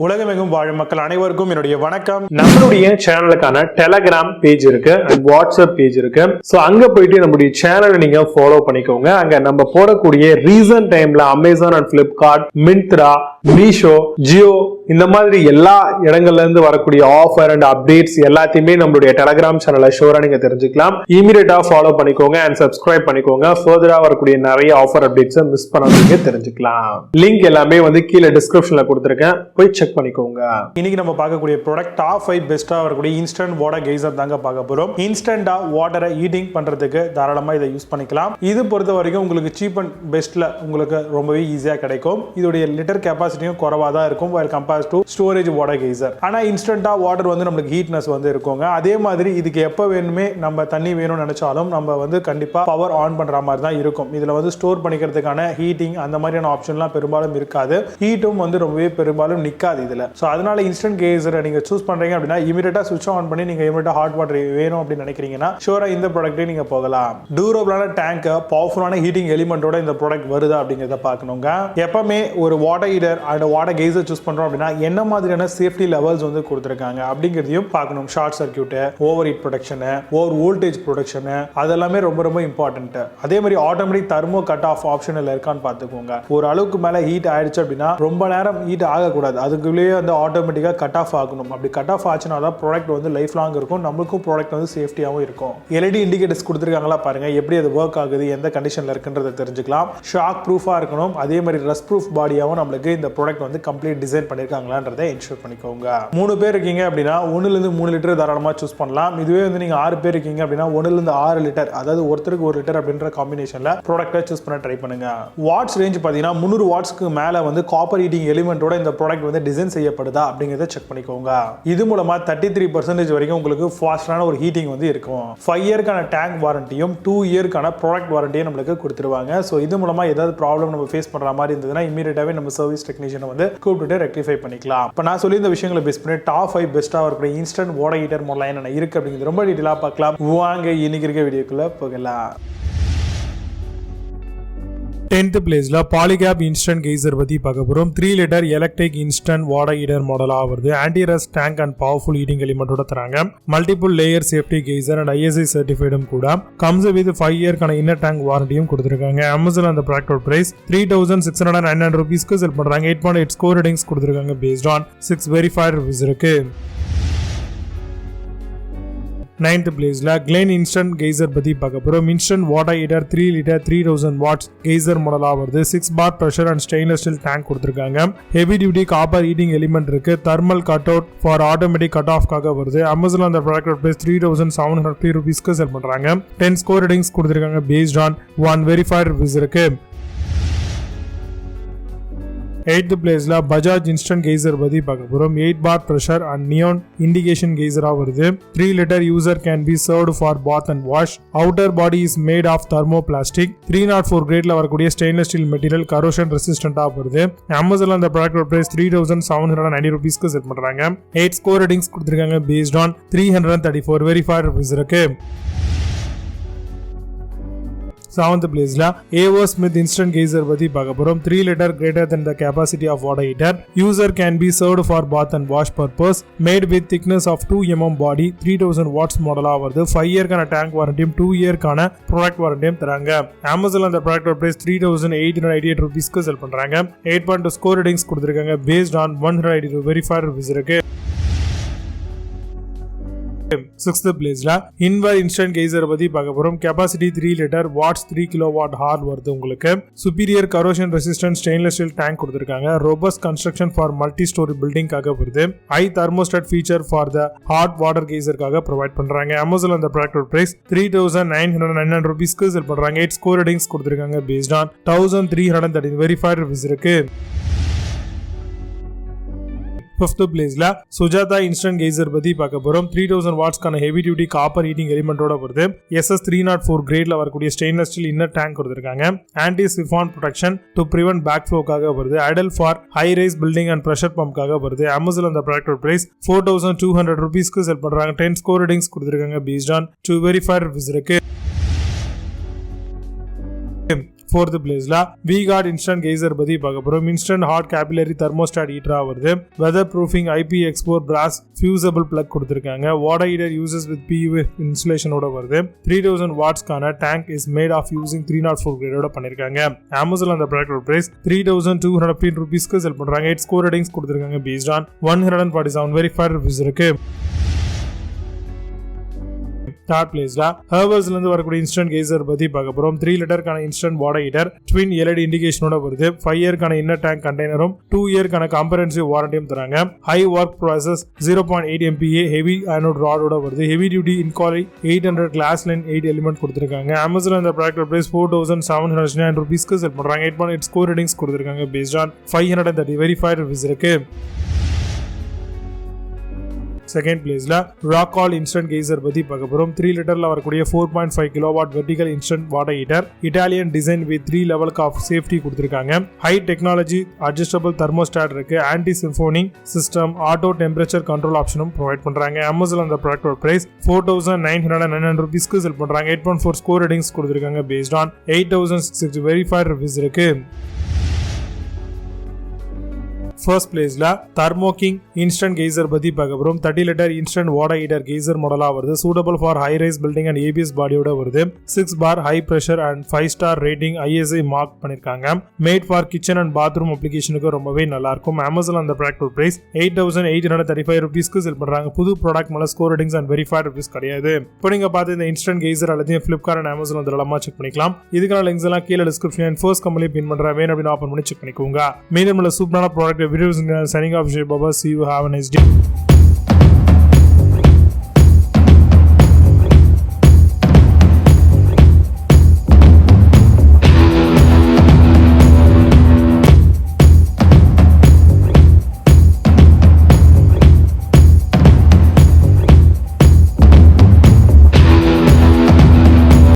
உலகமெங்கும் வாழும் மக்கள் அனைவருக்கும் என்னுடைய வணக்கம். நம்மளுடைய சேனலுக்கான டெலகிராம் பேஜ் இருக்கு அண்ட் வாட்ஸ்அப் பேஜ் இருக்கு. சோ அங்க போயிட்டு நம்மளுடைய சேனலை நீங்க ஃபாலோ பண்ணிக்கோங்க. அங்க நம்ம போடக்கூடிய ரீசன்ட் டைம்ல Amazon and Flipkart, Myntra, Meesho, Jio இந்த மாதிரி எல்லா இடங்கள்ல இருந்து வரக்கூடிய ஆஃபர் அண்ட் அப்டேட்ஸ் எல்லாத்தையுமே நம்மளுடைய டெலகிராம் சேனல்ல ஷோரா நீங்க தெரிஞ்சுக்கலாம். இமீடியட்டா ஃபாலோ பண்ணிக்கோங்க அண்ட் சப்ஸ்கிரைப் பண்ணிக்கோங்க. ஃபர்தரா வரக்கூடிய நிறைய ஆஃபர் அப்டேட்ஸ் மிஸ் பண்ணாதீங்க, தெரிஞ்சுக்கலாம். லிங்க் எல்லாமே கீழே டிஸ்கிரிப்ஷன்ல கொடுத்திருக்கேன், போய் செக் பண்ணிக்கோங்க. இன்னைக்கு நம்ம பார்க்கக்கூடிய ப்ராடக்ட் டாப் 5 பெஸ்டா வரக்கூடிய இன்ஸ்டன்ட் வாட்டர் கெய்சர் தாங்க பார்க்க போறோம். இன்ஸ்டன்டா வாட்டரை ஹீட்டிங் பண்றதுக்கு தாராளமா இதை யூஸ் பண்ணிக்கலாம். இது பொறுத்த வரைக்கும் உங்களுக்கு சீப் அண்ட் பெஸ்ட்ல உங்களுக்கு ரொம்பவே ஈஸியா கிடைக்கும். இதோடைய லிட்டர் கெபாசிட்டியும் குறைவா தான் இருக்கும் while compared to storage water geyser. ஆனா இன்ஸ்டன்டா வாட்டர் நமக்கு ஹீட்னஸ் இருக்குங்க. அதே மாதிரி இதுக்கு எப்ப வேணுமே நம்ம தண்ணி வேணும்னு நினைச்சாலும் நம்ம கண்டிப்பா பவர் ஆன் பண்ற மாதிரி தான் இருக்கும். இதுல ஸ்டோர் பண்ணிக்கிறதுக்கான ஹீட்டிங் அந்த மாதிரியான ஆப்ஷன்லாம் பெரும்பாலும் இருக்காது. ஹீட்டும் ரொம்பவே பெரும்பாலும் நிக்காது இதுல. சோ அதனால இன்ஸ்டன்ட் கெய்சரை நீங்க சூஸ் பண்றீங்க அப்படின்னா இமிடியேட்டா சுவிட்ச் ஆன் பண்ணி நீங்க இமிடியேட்டா ஹாட் வாட்டர் வேணும் அப்படின்னு நினைக்கிறீங்கன்னா ஷூரா இந்த ப்ராடக்ட்டை நீங்க போகலாம். டியூரபிளான டேங்க், பவர்ஃபுல்லான ஹீட்டிங் எலிமெண்டோட இந்த ப்ராடக்ட் வருதா அப்படிங்கறத பார்க்கணுங்க. எப்பவுமே ஒரு water heater and water geyser choose பண்றோம் அப்படின்னா என்ன மாதிரியான சேஃப்டி லெவல்ஸ் கொடுத்திருக்காங்க அப்படிங்கறதையும் பார்க்கணும். Short circuit, over heat protection, over voltage protection அதெல்லாமே ரொம்ப ரொம்ப இம்பார்ட்டன்ட். அதே மாதிரி ஆட்டோமேட்டிக் தெர்மோ கட் ஆஃப் ஆப்ஷன்ல இருக்கான்னு பார்த்துக்கோங்க. ஒரு அளவுக்கு மேல ஹீட் ஆயிடுச்சு அப்படின்னா ரொம்ப நேரம் ஹீட் ஆகக்கூடாது, அதுக்குள்ளேயே ஆட்டோமேட்டிக்கா கட் ஆஃப் ஆகணும். அப்படி கட் ஆஃப் ஆச்சுன்னா தான் ப்ராடக்ட் லைஃப் லாங் இருக்கும், நம்மளுக்கும் ப்ராடக்ட் சேஃப்டியாகவும் இருக்கும். எல்இடி இண்டிகேட்டர்ஸ் கொடுத்துருக்காங்களா பாருங்க, எப்படி அது ஒர்க் ஆகுது, எந்த கண்டிஷன்ல இருக்குன்றதை தெரிஞ்சுக்கலாம். ஷாக் ப்ரூஃபா இருக்கணும், அதே மாதிரி ரஸ்ட் ப்ரூஃப் பாடியாகவும் நம்மளுக்கு இந்த ப்ராடக்ட் கம்ப்ளீட் டிசைன் பண்ணிருக்காங்களான்றதை என்ஷூர் பண்ணிக்கோங்க. 3 பேர் இருக்கீங்க அப்படின்னா 1 லிருந்து 3 லிட்டர் தாராளமா சூஸ் பண்ணலாம். இதுவே நீங்க 6 பேர் இருக்கீங்க அப்படின்னா 1 லிருந்து 6 லிட்டர், அதாவது ஒருத்தருக்கு 1 லிட்டர் அப்படின்ற காம்பினேஷன்ல ப்ராடக்ட்டை சூஸ் பண்ண ட்ரை பண்ணுங்க. வாட்ஸ் ரேஞ்ச் பாத்தீங்கன்னா 300 வாட்ஸ்க்கு மேல காப்பர் ஹீட்டிங் எலிமெண்டோட இந்த ப்ராடக்ட் டிசைன் செய்யப்படுதா அப்படிங்கறத செக் பண்ணிக்கோங்க. இது மூலமா 33% வரைக்கும் உங்களுக்கு ஃபாஸ்டான ஒரு ஹீட்டிங் இருக்கும். 5 இயர்க்கான டேங்க் வாரண்டியும் 2 இயர்க்கான ப்ராடக்ட் வாரண்டியும் நம்மளுக்கு கொடுத்துருவாங்க. சோ இது மூலமா ஏதாவது ப்ராப்ளம் நம்ம ஃபேஸ் பண்ற மாதிரி இருந்ததுன்னா இமிடியேட்டாவே நம்ம சர்வீஸ் டெக்னீஷியனை கூப்பிட்டு ரெக்டிஃபை பண்ணிக்கலாம். இப்போ நான் சொல்லி இந்த விஷயங்களை பேஸ் பண்ணி டாப் 5 பெஸ்டா இருக்கிற இன்ஸ்டன்ட் வாட்டர் ஹீட்டர் மாடல் என்ன இருக்கு அப்படிங்கிறது ரொம்ப டீடைலா பார்க்கலாம். வாங்க இன்னைக்கு இருக்க வீடியோக்குள்ள போகலாம். 10th பிளேஸ்ல பாலிகேப் இன்ஸ்டன்ட் கெய்சர் பத்தி பார்க்க போறோம். 3 litre electric instant water heater மாடலா வருது. Anti rust tank and powerful heating எலிமெண்டோட தராங்க. Multiple layer safety geyser and ISI சர்டிஃபைடும் கூட. கம்ஸ் வித் 5 இயர்க்கான இன்னர் டேங்க் வாரண்டியும் கொடுத்திருக்காங்க. அமேசான் அந்த ப்ராடக்ட் பிரைஸ் 3699 ரூபீஸ்க்கு செல் பண்றாங்க. 8.8 ஸ்கோர் ரேட்டிங்ஸ் கொடுத்திருக்காங்க பேஸ்ட் ஆன் 6 வெரிஃபைட் ரிவ்யூஸ் இருக்கு. 9th பிளேஸ்ல கிளென் இன்ஸ்டன்ட் கெய்சர் பத்தி பார்க்க போறோம். Instant water heater 3 litre 3000 watts geyser மாடலா வருது. 6 bar pressure and stainless steel tank கொடுத்திருக்காங்க. Heavy duty copper heating element இருக்கு. Thermal cut out for automatic cut off காக வருது. அமேசான் அந்த ப்ராடக்ட் பிரைஸ் 3750 ரூபீஸ்க்கு செல் பண்றாங்க. 10 ஸ்கோர் ரேட்டிங்ஸ் கொடுத்திருக்காங்க பேஸ்ட் ஆன் 1 வெரிஃபைட் ரிவ்யூஸ் இருக்கு. 8th பிளேஸ்ல பஜாஜ் இன்ஸ்டன்ட் கெய்சர் பத்தி பார்க்க போறோம். 8 bar pressure and neon indication கெய்சரா வருது. 3 litre user can be served for bath and wash. Outer body is made of thermoplastic. 304 கிரேட்ல வரக்கூடிய ஸ்டெயின்லெஸ் ஸ்டீல் மெட்டீரியல் கரோஷன் ரெசிஸ்டன்டா வருது. அமேசான் அந்த ப்ராடக்ட் பிரைஸ் 3790 ரூபீஸ்க்கு செட் பண்றாங்க. 8 ஸ்கோர் ரேட்டிங்ஸ் கொடுத்திருக்காங்க பேஸ்ட் ஆன் 334 வெரிஃபைட் ரிவ்யூஸ் இருக்கு. 7th பிளேஸ்ல ஏவோ ஸ்மித் இன்ஸ்டன்ட் கெய்சர் பத்தி பார்க்க போறோம். 3 litre greater than the capacity of water heater. User can be served for bath and wash purpose. Made with thickness of 2 mm body. 3000 watts மாடலா வருது. 5 இயர்க்கான tank வாரண்டியும் 2 இயர்க்கான product வாரண்டியும் தராங்க. Amazon அந்த product price 3888 ரூபீஸ்க்கு sell பண்றாங்க. 8.2 score ratings கொடுத்திருக்காங்க based on 182 verified reviews இருக்கு. 6th பிளேஸ்ல இன்வர் instant geyser பத்தி பார்க்க போறோம். Capacity 3 litre watts 3 kilowatt hour வருது உங்களுக்கு. Superior corrosion resistant stainless steel tank கொடுத்திருக்காங்க. Robust construction for multi storey பில்டிங்காக வருது. High thermostat feature for the hot water கெய்சர்காக ப்ரொவைட் பண்றாங்க. அமேசான் அந்த ப்ராடக்ட் பிரைஸ் 3999 ரூபீஸ்க்கு செல் பண்றாங்க. 8 ஸ்கோர் ரேட்டிங்ஸ் கொடுத்திருக்காங்க பேஸ்ட் ஆன் 1330 வெரிஃபைட் ரிவ்யூஸ் இருக்கு. 5th பிளேஸ்ல சுஜாதா இன்ஸ்டன்ட் கெய்சர் பத்தி பார்க்க போறோம். 3000 வாட்ஸ்க்கான ஹெவி டியூட்டி காப்பர் ஹீட்டிங் எலிமெண்டோட வருது. SS304 கிரேட்ல வரக்கூடிய ஸ்டெயின்லெஸ் ஸ்டீல் இன்னர் டேங்க் கொடுத்திருக்காங்க. Anti siphon protection to prevent back ஃப்ளோக்காக வருது. Ideal for high rise building and pressure பம்ப்காக வருது. அமேசான் அந்த ப்ராடக்ட் பிரைஸ் 4200 ரூபீஸ்க்கு செல் பண்றாங்க. 10 ஸ்கோர் ரேட்டிங்ஸ் கொடுத்திருக்காங்க பேஸ்ட் ஆன் 2 வெரிஃபைட் ரிவ்யூஸ் இருக்கு. 4th பிளேஸ்ல we got Instant Geyser பத்தி பார்க்க போறோம். Instant Hot Capillary Thermostat heater வருது. Weather proofing IP export brass fusible plug கொடுத்திருக்காங்க. Water heater uses with PU insulation ஓட வருது. 3000 watts கான tank is made of using 304 grade ஓட பண்ணிருக்காங்க. Amazon அந்த ப்ராடக்ட் பிரைஸ் 3215 ரூபீஸ்க்கு செல் பண்றாங்க. 8 ஸ்கோர் ரேட்டிங்ஸ் கொடுத்திருக்காங்க based on 147 verified reviews இருக்கு. Third place la havells la irundhu varakudi instant geyser பத்தி பார்க்க போறோம். 3 liter கான instant water heater twin LED indication ஓட வருது. 5 year கான inner tank container 2 year கான comprehensive warranty தராங்க. High work process 0.8 MPa heavy anode rod ஓட வருது. Heavy duty inquiry 800 glass line 8 element கொடுத்திருக்காங்க. Amazon அந்த product price 4709 rupees க்கு செல் பண்றாங்க. 8.8 score ratings கொடுத்திருக்காங்க based on 530 verified reviews இருக்கு. Second place la Rockall Instant Geyser பத்தி பார்க்க போறோம். 3 liter ல வரக்கூடிய 4.5 kilowatt vertical instant water heater Italian design with 3 level of safety கொடுத்திருக்காங்க. High technology adjustable thermostat இருக்கு. Anti siphoning system auto temperature control optionum provide பண்றாங்க. Amazon அந்த product price 4909 ரூபீஸ்க்கு sell பண்றாங்க. 8.4 ஸ்கோர் ரேட்டிங்ஸ் கொடுத்திருக்காங்க based on 8060 verified reviews இருக்கு. First place la Thermo King Instant Geyser பத்தி பார்க்க போறோம். 30 liter instant water heater geyser மாடலா வருது. Suitable for high rise building and ABS body ஓட வருது. 6 bar high pressure and 5 star rating ISI mark பண்ணிருக்காங்க. Made for kitchen and bathroom applicationக்கு ரொம்பவே நல்லா இருக்கும். Amazon அந்த ப்ராடக்ட் பிரைஸ் 8835 ரூபீஸ்க்கு செல் பண்றாங்க. புது ப்ராடக்ட் மேல score ratings and verified reviews கிடையாது. இப்போ நீங்க பார்த்து இந்த Instant Geyser எல்லாத்தையும் Flipkart and Amazon அதெல்லாம் செக் பண்ணிக்கலாம். இதுக்கான லிங்க்ஸ் எல்லாம் கீழ டிஸ்கிரிப்ஷன் and first கமெண்ட்ல பின் பண்றேன். வேணும் அப்படினா ஓபன் பண்ணி செக் பண்ணிக்கோங்க. மீண்டும் உள்ள சூப்பரான product videos signing off. Baba, see you. Have a nice day.